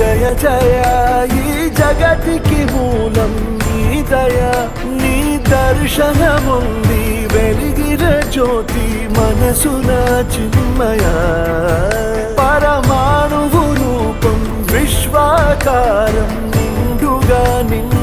జయ జయ ఈ జగతికి మూలం నీ దయ నీ దర్శనముంది వెలిగిన జ్యోతి మనసున చిన్మయ పరమాణువు రూపం విశ్వాకారం నిండుగా నిన్ను